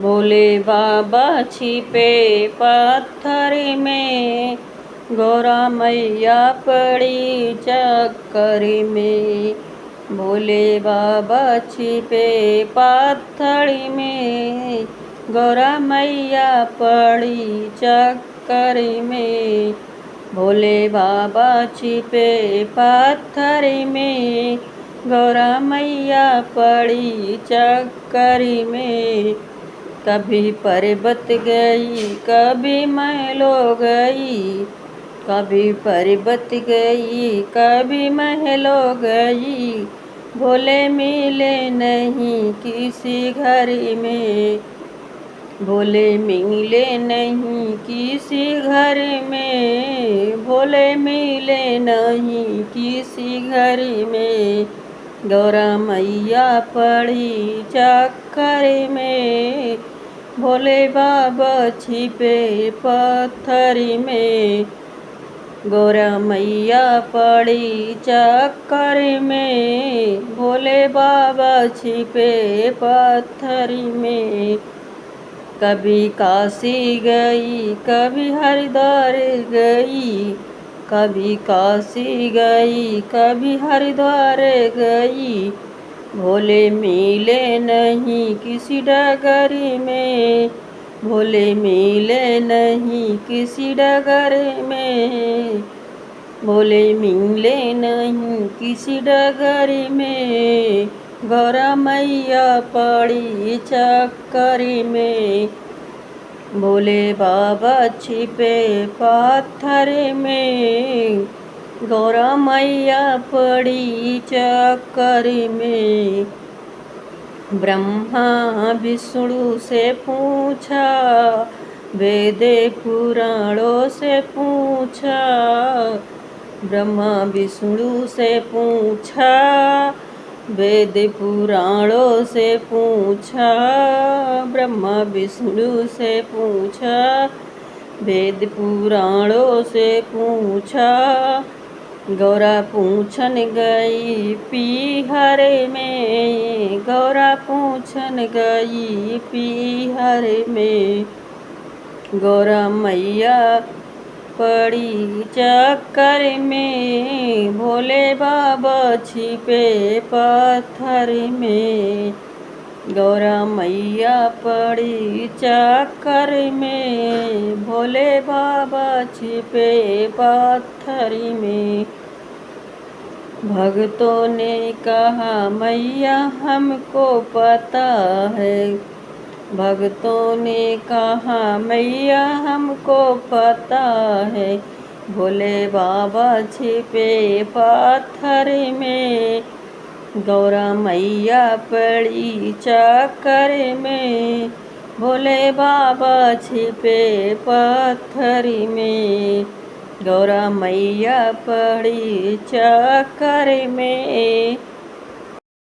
भोले बाबा छिपे पत्थर में, गौरा मैया पड़ी चक्कर में। भोले बाबा छिपे पत्थर में, गौरा मैया पड़ी चक्कर में। भोले बाबा छिपे पत्थर में, गौरा मैया पड़ी चक्कर में। कभी पर्वत गई कभी महलो गई, कभी पर्वत गई कभी महलो गई। भोले मिले नहीं किसी घर में, भोले मिले नहीं किसी घर में। भोले मिले नहीं किसी घर में, गौरा मैया पड़ी चक्कर में। भोले बाबा छिपे पत्थर में, गौरा मैया पड़ी चक्कर में। भोले बाबा छिपे पत्थर में। कभी काशी गई कभी हरिद्वार गई, कभी काशी गई कभी हरिद्वार गई। भोले मिले नहीं किसी डगर में, भोले मिले नहीं किसी डगर में। भोले मिले नहीं किसी डगर में, गौरा मैया पड़ी चक्कर में। भोले बाबा छिपे पत्थर में, गौरा मैया पड़ी चक्कर में। ब्रह्मा विष्णु से पूछा, वेद पुराणों से पूछा। ब्रह्मा विष्णु से पूछा, वेद पुराणों से पूछा। ब्रह्मा विष्णु से पूछा, वेद पुराणों से पूछा। गौरा पूछन गई पीहर में, गौरा पूछन गई पीहर में। गौरा मैया पड़ी चक्कर में, भोले बाबा छिपे पत्थर में। गौरा मैया पड़ी चक्कर में, भोले बाबा छिपे पत्थर में। भक्तों ने कहा मैया हमको पता है, भक्तों ने कहा मैया हमको पता है। भोले बाबा छिपे पत्थर में, गौरा मैया पड़ी चक्कर में। भोले बाबा छिपे पत्थर में, गौरा मैया पड़ी चक्कर में।